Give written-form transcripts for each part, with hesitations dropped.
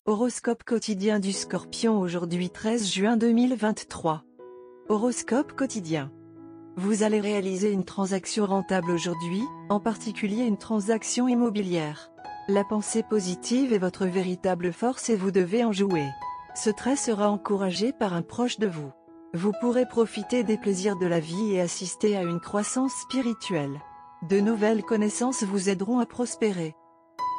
Horoscope quotidien du Scorpion aujourd'hui 13 juin 2023. Horoscope quotidien. Vous allez réaliser une transaction rentable aujourd'hui, en particulier une transaction immobilière. La pensée positive est votre véritable force et vous devez en jouer. Ce trait sera encouragé par un proche de vous. Vous pourrez profiter des plaisirs de la vie et assister à une croissance spirituelle. De nouvelles connaissances vous aideront à prospérer.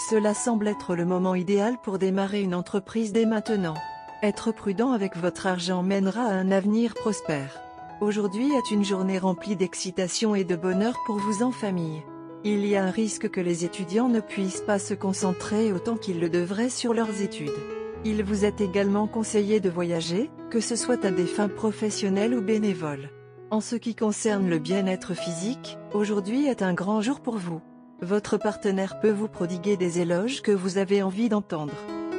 Cela semble être le moment idéal pour démarrer une entreprise dès maintenant. Être prudent avec votre argent mènera à un avenir prospère. Aujourd'hui est une journée remplie d'excitation et de bonheur pour vous en famille. Il y a un risque que les étudiants ne puissent pas se concentrer autant qu'ils le devraient sur leurs études. Il vous est également conseillé de voyager, que ce soit à des fins professionnelles ou bénévoles. En ce qui concerne le bien-être physique, aujourd'hui est un grand jour pour vous. Votre partenaire peut vous prodiguer des éloges que vous avez envie d'entendre.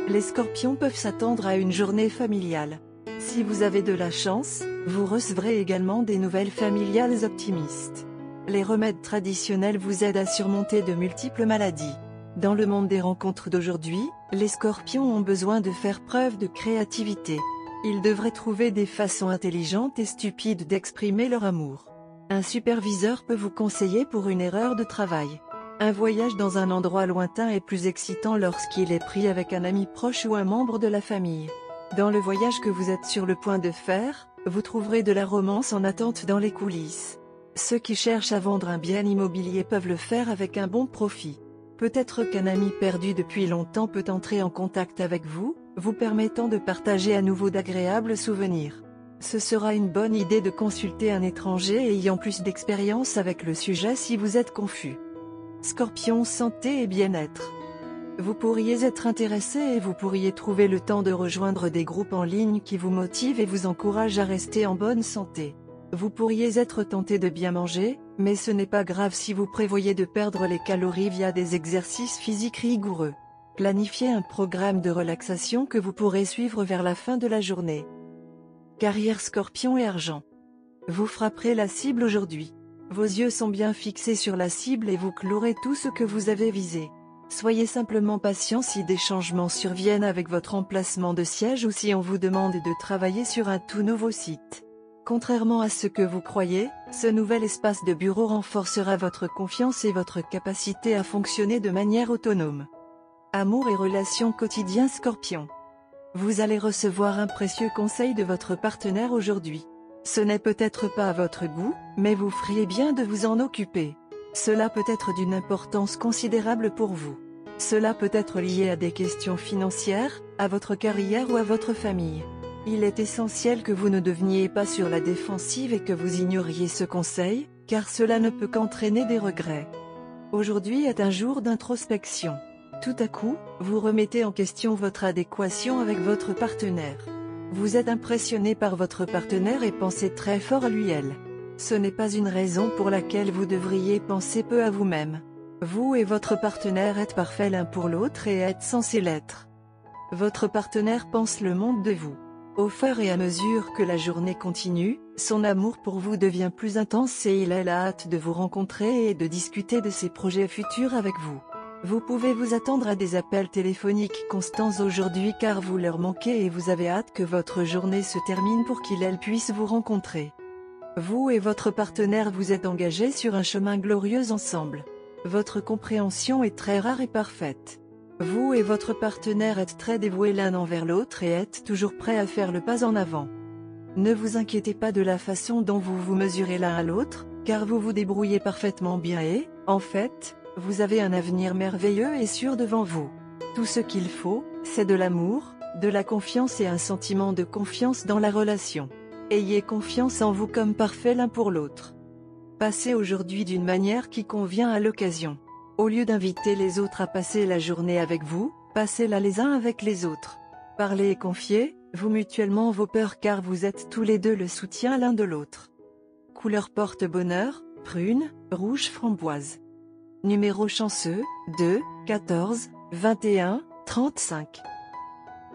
Les scorpions peuvent s'attendre à une journée familiale. Si vous avez de la chance, vous recevrez également des nouvelles familiales optimistes. Les remèdes traditionnels vous aident à surmonter de multiples maladies. Dans le monde des rencontres d'aujourd'hui, les scorpions ont besoin de faire preuve de créativité. Ils devraient trouver des façons intelligentes et stupides d'exprimer leur amour. Un superviseur peut vous conseiller pour une erreur de travail. Un voyage dans un endroit lointain est plus excitant lorsqu'il est pris avec un ami proche ou un membre de la famille. Dans le voyage que vous êtes sur le point de faire, vous trouverez de la romance en attente dans les coulisses. Ceux qui cherchent à vendre un bien immobilier peuvent le faire avec un bon profit. Peut-être qu'un ami perdu depuis longtemps peut entrer en contact avec vous, vous permettant de partager à nouveau d'agréables souvenirs. Ce sera une bonne idée de consulter un étranger ayant plus d'expérience avec le sujet si vous êtes confus. Scorpion, santé et bien-être. Vous pourriez être intéressé et vous pourriez trouver le temps de rejoindre des groupes en ligne qui vous motivent et vous encouragent à rester en bonne santé. Vous pourriez être tenté de bien manger, mais ce n'est pas grave si vous prévoyez de perdre les calories via des exercices physiques rigoureux. Planifiez un programme de relaxation que vous pourrez suivre vers la fin de la journée. Carrière Scorpion et argent. Vous frapperez la cible aujourd'hui. Vos yeux sont bien fixés sur la cible et vous clouerez tout ce que vous avez visé. Soyez simplement patient si des changements surviennent avec votre emplacement de siège ou si on vous demande de travailler sur un tout nouveau site. Contrairement à ce que vous croyez, ce nouvel espace de bureau renforcera votre confiance et votre capacité à fonctionner de manière autonome. Amour et relations quotidiens Scorpion. Vous allez recevoir un précieux conseil de votre partenaire aujourd'hui. Ce n'est peut-être pas à votre goût, mais vous feriez bien de vous en occuper. Cela peut être d'une importance considérable pour vous. Cela peut être lié à des questions financières, à votre carrière ou à votre famille. Il est essentiel que vous ne deveniez pas sur la défensive et que vous ignoriez ce conseil, car cela ne peut qu'entraîner des regrets. Aujourd'hui est un jour d'introspection. Tout à coup, vous remettez en question votre adéquation avec votre partenaire. Vous êtes impressionné par votre partenaire et pensez très fort à lui/elle. Ce n'est pas une raison pour laquelle vous devriez penser peu à vous-même. Vous et votre partenaire êtes parfaits l'un pour l'autre et êtes censés l'être. Votre partenaire pense le monde de vous. Au fur et à mesure que la journée continue, son amour pour vous devient plus intense et il a hâte de vous rencontrer et de discuter de ses projets futurs avec vous. Vous pouvez vous attendre à des appels téléphoniques constants aujourd'hui car vous leur manquez et vous avez hâte que votre journée se termine pour qu'il/elle puisse vous rencontrer. Vous et votre partenaire vous êtes engagés sur un chemin glorieux ensemble. Votre compréhension est très rare et parfaite. Vous et votre partenaire êtes très dévoués l'un envers l'autre et êtes toujours prêts à faire le pas en avant. Ne vous inquiétez pas de la façon dont vous vous mesurez l'un à l'autre, car vous vous débrouillez parfaitement bien et, en fait, vous avez un avenir merveilleux et sûr devant vous. Tout ce qu'il faut, c'est de l'amour, de la confiance et un sentiment de confiance dans la relation. Ayez confiance en vous comme parfaits l'un pour l'autre. Passez aujourd'hui d'une manière qui convient à l'occasion. Au lieu d'inviter les autres à passer la journée avec vous, passez-la les uns avec les autres. Parlez et confiez, vous mutuellement vos peurs car vous êtes tous les deux le soutien l'un de l'autre. Couleur porte-bonheur, prune, rouge framboise. Numéro chanceux, 2, 14, 21, 35.